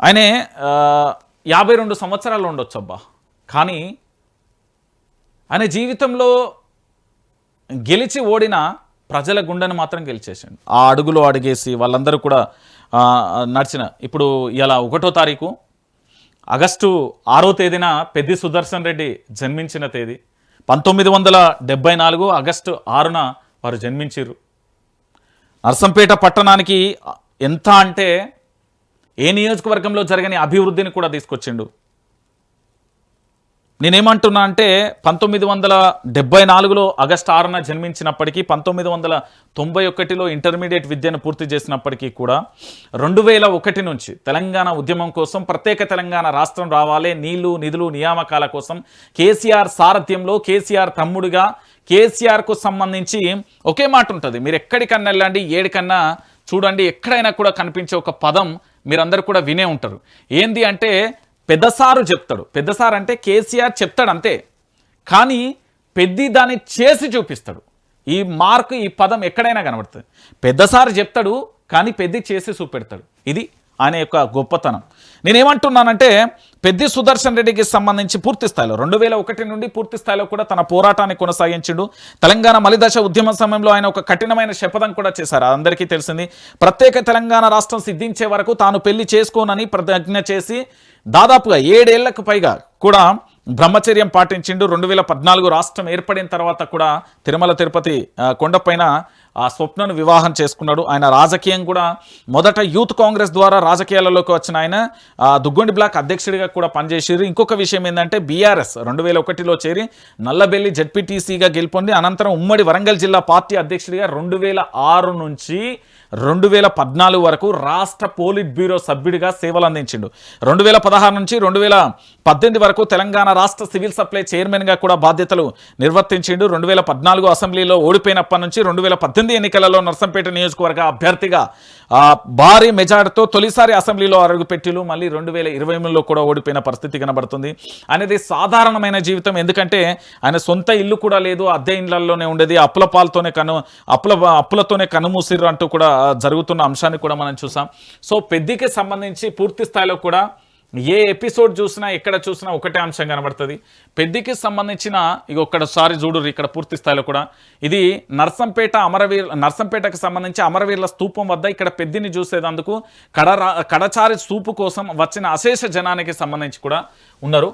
ఆయనే 52 సంవత్సరాలు ఉండొచ్చు అబ్బా. కానీ ఆయన జీవితంలో గెలిచి ఓడిన ప్రజల గుండెను మాత్రం గెలిచేసాడు. ఆ అడుగులో అడిగేసి వాళ్ళందరూ కూడా నడిచిన. ఇప్పుడు ఇలా 1వ తారీఖు ఆగస్టు 6వ తేదీన పెద్ది సుదర్శన్ రెడ్డి జన్మించిన తేదీ. 1974 ఆగస్టు 6న వారు జన్మించారు. నర్సంపేట పట్టణానికి ఎంత అంటే ఏ నియోజకవర్గంలో జరగని అభివృద్ధిని కూడా తీసుకొచ్చిండు. నేనేమంటున్నా అంటే 1974లో ఆగస్టు 6న జన్మించినప్పటికీ 1991లో ఇంటర్మీడియట్ విద్యను పూర్తి చేసినప్పటికీ కూడా 2001 నుంచి తెలంగాణ ఉద్యమం కోసం ప్రత్యేక తెలంగాణ రాష్ట్రం రావాలి, నీళ్లు నిధులు నియామకాల కోసం కేసీఆర్ సారథ్యంలో కేసీఆర్ తమ్ముడిగా కేసీఆర్కు సంబంధించి ఒకే మాట ఉంటుంది. మీరు ఎక్కడికన్నా వెళ్ళండి, ఏడికన్నా చూడండి, ఎక్కడైనా కూడా కనిపించే ఒక పదం మీరందరూ కూడా వినే ఉంటారు. ఏంది అంటే పెద్దసారు చెప్తాడు. పెద్దసారు అంటే కేసీఆర్ చెప్తాడు అంతే, కానీ పెద్ది దాన్ని చేసి చూపిస్తాడు. ఈ మార్కు ఈ పదం ఎక్కడైనా కనబడుతుంది. పెద్దసారు చెప్తాడు కానీ పెద్ది చేసి చూపెడతాడు. ఇది ఆయన యొక్క గొప్పతనం. నేనేమంటున్నానంటే పెద్ది సుదర్శన్ రెడ్డికి సంబంధించి పూర్తి స్థాయిలో 2001 నుండి పూర్తి స్థాయిలో కూడా తన పోరాటాన్ని కొనసాగించిండు. తెలంగాణ మలిదశ ఉద్యమ సమయంలో ఆయన ఒక కఠినమైన శపథం కూడా చేశారు. అందరికీ తెలిసింది. ప్రత్యేక తెలంగాణ రాష్ట్రం సిద్ధించే వరకు తాను పెళ్లి చేసుకోనని ప్రతిజ్ఞ చేసి దాదాపుగా 7 ఏళ్లకు పైగా కూడా బ్రహ్మచర్యం పాటించిండు. 2014 రాష్ట్రం ఏర్పడిన తర్వాత కూడా తిరుమల తిరుపతి కొండపైన ఆ స్వప్నను వివాహం చేసుకున్నాడు. ఆయన రాజకీయం కూడా మొదట యూత్ కాంగ్రెస్ ద్వారా రాజకీయాలలోకి వచ్చిన ఆయన దుగ్గొండి బ్లాక్ అధ్యక్షుడిగా కూడా పనిచేసారు. ఇంకొక విషయం ఏంటంటే బీఆర్ఎస్ 2001లో చేరి నల్లబెల్లి జడ్పీటీసీగా గెలుపొంది అనంతరం ఉమ్మడి వరంగల్ జిల్లా పార్టీ అధ్యక్షుడిగా 2006 నుంచి 2014 వరకు రాష్ట్ర పోలిట్ బ్యూరో సభ్యుడిగా సేవలు అందించిండు. 2016 నుంచి 2018 వరకు తెలంగాణ రాష్ట్ర సివిల్ సప్లై చైర్మన్గా కూడా బాధ్యతలు నిర్వర్తించిండు. 2014 అసెంబ్లీలో ఓడిపోయినప్పటి నుంచి 2018 ఎన్నికలలో నర్సంపేట నియోజకవర్గ అభ్యర్థిగా భారీ మెజార్టీతో తొలిసారి అసెంబ్లీలో అడుగుపెట్టిలు. మళ్ళీ 2023లో కూడా ఓడిపోయిన పరిస్థితి కనబడుతుంది. అనేది సాధారణమైన జీవితం. ఎందుకంటే ఆయన సొంత ఇల్లు కూడా లేదు, అద్దె ఇళ్లలోనే ఉండేది. అప్పులతోనే కనుమూసిర్రు అంటూ కూడా జరుగుతున్న అంశాన్ని కూడా మనం చూసాం. సో పెద్దికి సంబంధించి పూర్తి స్థాయిలో కూడా ఏ ఎపిసోడ్ చూసినా ఎక్కడ చూసినా ఒకటే అంశం కనబడుతుంది. పెద్దికి సంబంధించిన ఇక ఒక్కసారి చూడుర్రి, ఇక్కడ పూర్తి స్థాయిలో కూడా ఇది నర్సంపేటకు సంబంధించి అమరవీరుల స్తూపం వద్ద ఇక్కడ పెద్దిని చూసేందుకు కడచారి స్తూపు కోసం వచ్చిన అశేష జనానికి సంబంధించి కూడా ఉన్నారు.